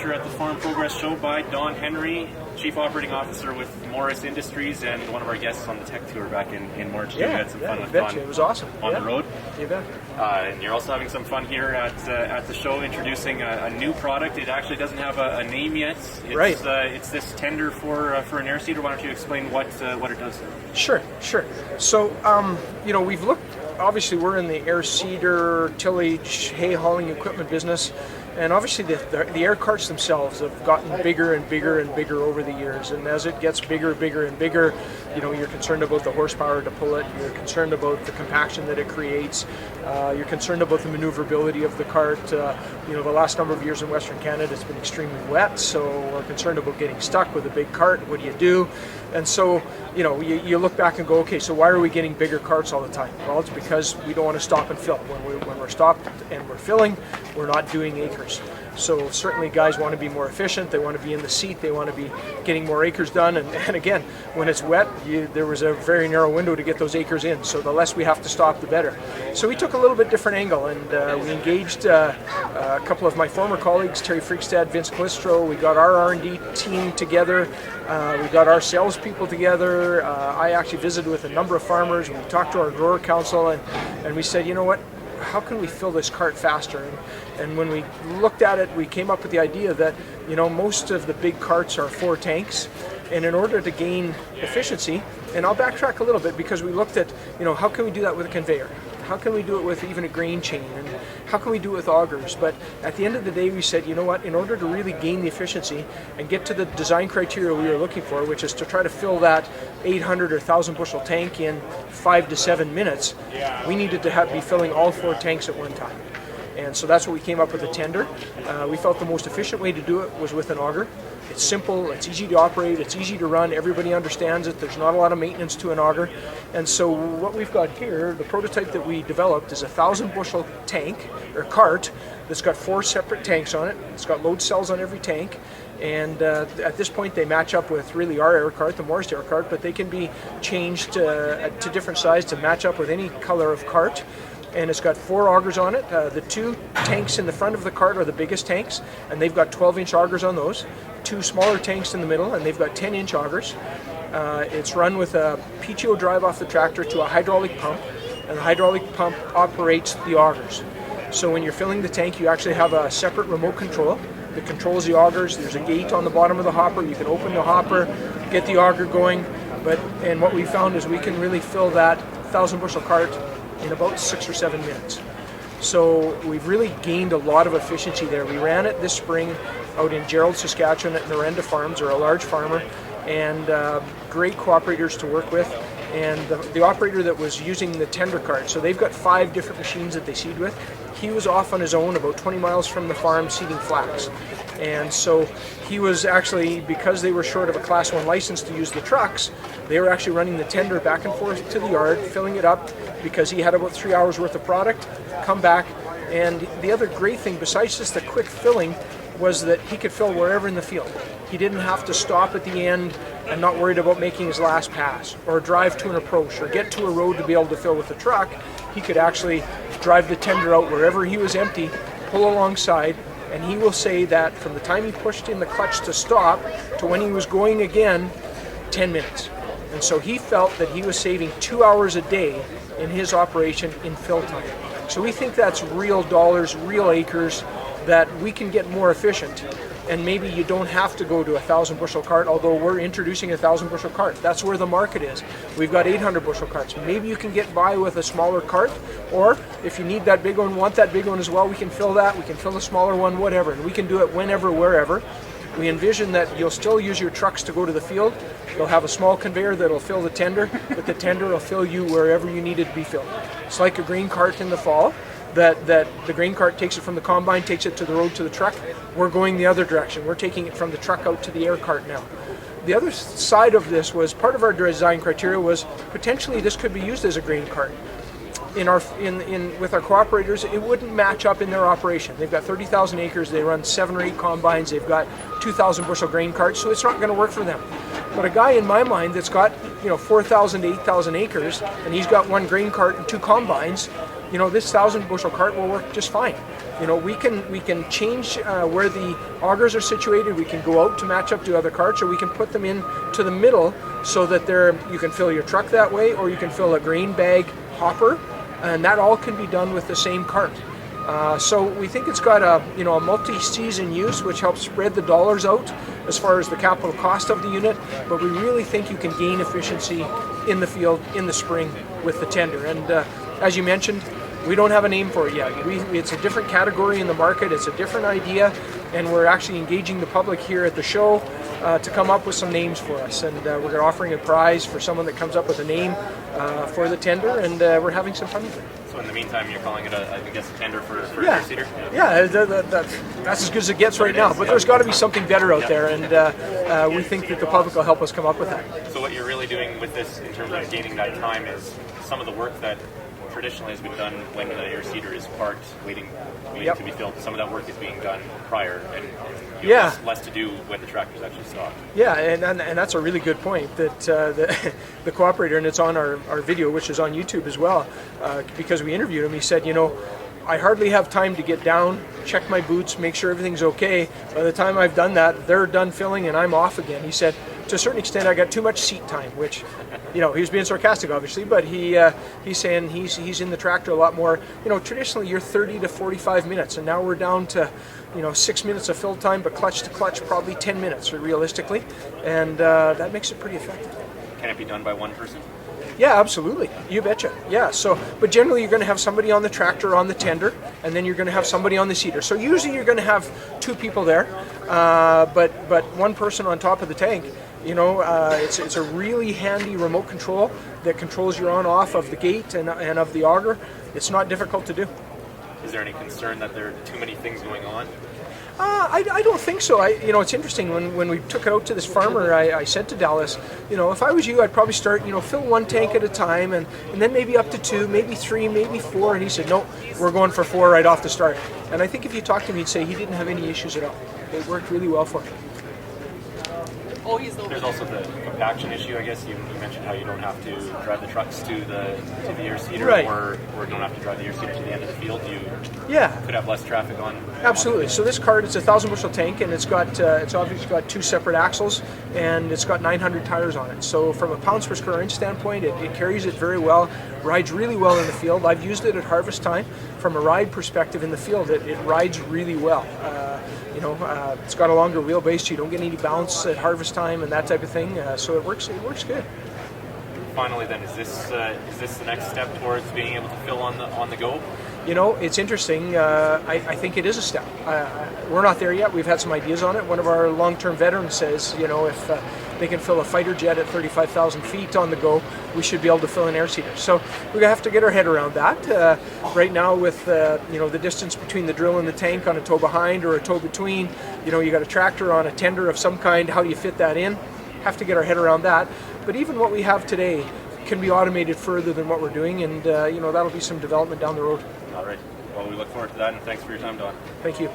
RealAgriculture at the Farm Progress Show by Don Henry, Chief Operating Officer with Morris Industries, and one of our guests on the tech tour back in March. Yeah, we had some fun with Don. It was awesome. On the road. You bet. And you're also having some fun here at the show, introducing a new product. It actually doesn't have a name yet. It's, right. It's this tender for an air seeder. Why don't you explain what it does? Sure. So, we've looked. Obviously, we're in the air seeder, tillage, hay hauling equipment business, and obviously the air carts themselves have gotten bigger and bigger and bigger over the years. And as it gets bigger and bigger, you're concerned about the horsepower to pull it. You're concerned about the compaction that it creates. You're concerned about the maneuverability of the cart. The last number of years in Western Canada, it's been extremely wet, so we're concerned about getting stuck with a big cart. What do you do? And so, you look back and go, okay, so why are we getting bigger carts all the time? Well, it's because we don't want to stop and fill. When we're stopped and we're filling, we're not doing acres. So certainly guys want to be more efficient. They want to be in the seat. They want to be getting more acres done. And again, when it's wet, there was a very narrow window to get those acres in. So the less we have to stop, the better. So we took a little bit different angle, and we engaged a couple of my former colleagues, Terry Freakstad, Vince Calistro. We got our R&D team together. We got our salespeople together. I actually visited with a number of farmers. We talked to our grower council, and we said, you know what? How can we fill this cart faster? And when we looked at it, we came up with the idea that most of the big carts are 4 tanks, and in order to gain efficiency, and I'll backtrack a little bit because we looked at how can we do that with a conveyor? How can we do it with even a grain chain? And how can we do it with augers? But at the end of the day, we said, you know what, in order to really gain the efficiency and get to the design criteria we were looking for, which is to try to fill that 800 or 1,000 bushel tank in 5 to 7 minutes, we needed to be filling all 4 tanks at one time. And so that's what we came up with a tender. We felt the most efficient way to do it was with an auger. It's simple, it's easy to operate, it's easy to run, everybody understands it, there's not a lot of maintenance to an auger. And so what we've got here, the prototype that we developed is a 1,000 bushel tank, or cart, that's got 4 separate tanks on it. It's got load cells on every tank. And at this point they match up with really our air cart, the Morris air cart, but they can be changed to different size to match up with any color of cart. And it's got 4 augers on it. The 2 tanks in the front of the cart are the biggest tanks, and they've got 12-inch augers on those. 2 smaller tanks in the middle, and they've got 10-inch augers. It's run with a PTO drive off the tractor to a hydraulic pump, and the hydraulic pump operates the augers. So when you're filling the tank, you actually have a separate remote control that controls the augers. There's a gate on the bottom of the hopper. You can open the hopper, get the auger going. And what we found is we can really fill that 1,000 bushel cart in about 6 or 7 minutes. So we've really gained a lot of efficiency there. We ran it this spring out in Gerald, Saskatchewan at Norenda Farms. They're a large farmer, and great cooperators to work with. And the operator that was using the tender cart, so they've got 5 different machines that they seed with. He was off on his own about 20 miles from the farm seeding flax. And so he was actually, because they were short of a Class 1 license to use the trucks, they were actually running the tender back and forth to the yard, filling it up, because he had about 3 hours worth of product, come back. And the other great thing, besides just the quick filling, was that he could fill wherever in the field. He didn't have to stop at the end and not worried about making his last pass, or drive to an approach, or get to a road to be able to fill with the truck. He could actually drive the tender out wherever he was empty, pull alongside, and he will say that from the time he pushed in the clutch to stop to when he was going again, 10 minutes. And so he felt that he was saving 2 hours a day in his operation in fill time. So we think that's real dollars, real acres, that we can get more efficient. And maybe you don't have to go to a 1,000 bushel cart, although we're introducing a 1,000 bushel cart. That's where the market is. We've got 800 bushel carts. Maybe you can get by with a smaller cart, or if you need that big one, want that big one as well, we can fill that. We can fill a smaller one, whatever. And we can do it whenever, wherever. We envision that you'll still use your trucks to go to the field. You'll have a small conveyor that'll fill the tender, but the tender will fill you wherever you need it to be filled. It's like a grain cart in the fall. That the grain cart takes it from the combine, takes it to the road to the truck. We're going the other direction. We're taking it from the truck out to the air cart now. The other side of this was, part of our design criteria was potentially this could be used as a grain cart. With our cooperators, it wouldn't match up in their operation. They've got 30,000 acres, they run 7 or 8 combines, they've got 2,000 bushel grain carts, so it's not going to work for them. But a guy in my mind that's got 4,000 to 8,000 acres, and he's got 1 grain cart and 2 combines, you know, this 1,000 bushel cart will work just fine. You know, we can change where the augers are situated. We can go out to match up to other carts, or we can put them in to the middle so that you can fill your truck that way, or you can fill a grain bag hopper, and that all can be done with the same cart. So we think it's got a multi-season use, which helps spread the dollars out as far as the capital cost of the unit. But we really think you can gain efficiency in the field in the spring with the tender. And as you mentioned, we don't have a name for it yet. It's a different category in the market. It's a different idea, and we're actually engaging the public here at the show to come up with some names for us. And we're offering a prize for someone that comes up with a name for the tender, and we're having some fun with it. So in the meantime, you're calling it a tender for yeah. a seeder? Yeah, that's as good as it gets right now. But there's got to be something better out there, and we think that the public will help us come up with that. So what you're really doing with this in terms of gaining that time is some of the work that traditionally has been done when the air seeder is parked, waiting to be filled. Some of that work is being done prior, and less to do when the tractor's actually stopped. Yeah, and that's a really good point. That the cooperator, and it's on our video, which is on YouTube as well, because we interviewed him. He said, you know, I hardly have time to get down, check my boots, make sure everything's okay. By the time I've done that, they're done filling and I'm off again. He said, to a certain extent, I got too much seat time, which, you know, he was being sarcastic, obviously, but he's saying he's in the tractor a lot more. You know, traditionally you're 30 to 45 minutes, and now we're down to, 6 minutes of fill time, but clutch to clutch, probably 10 minutes, realistically, and that makes it pretty effective. Can it be done by one person? Yeah, absolutely. You betcha. Yeah. So, but generally, you're going to have somebody on the tractor on the tender, and then you're going to have somebody on the seeder. So usually, you're going to have two people there, but one person on top of the tank. You know, it's a really handy remote control that controls your on/off of the gate and of the auger. It's not difficult to do. Is there any concern that there are too many things going on? I don't think so. It's interesting. When we took it out to this farmer, I said to Dallas, if I was you, I'd probably start, fill one tank at a time, and then maybe up to 2, maybe 3, maybe 4. And he said, no, we're going for 4 right off the start. And I think if you talk to him, he'd say he didn't have any issues at all. It worked really well for him. There's also the compaction issue, I guess. You mentioned how you don't have to drive the trucks to the air seeder, right, or don't have to drive the air seeder to the end of the field. You could have less traffic on. Absolutely. So this cart is a 1,000 bushel tank, and it's obviously got 2 separate axles, and it's got 900 tires on it. So from a pounds per square inch standpoint, it carries it very well, rides really well in the field. I've used it at harvest time. From a ride perspective in the field, it rides really well. It's got a longer wheelbase, so you don't get any bounce at harvest time and that type of thing. So it works good. Finally, then, is this the next step towards being able to fill on the go? It's interesting. I think it is a step. We're not there yet. We've had some ideas on it. One of our long-term veterans says, if they can fill a fighter jet at 35,000 feet on the go, we should be able to fill an air seeder. So we're gonna have to get our head around that. Right now, with the distance between the drill and the tank on a tow behind or a tow between, you got a tractor on a tender of some kind. How do you fit that in? Have to get our head around that. But even what we have today can be automated further than what we're doing, and that'll be some development down the road. All right. Well, we look forward to that, and thanks for your time, Don. Thank you.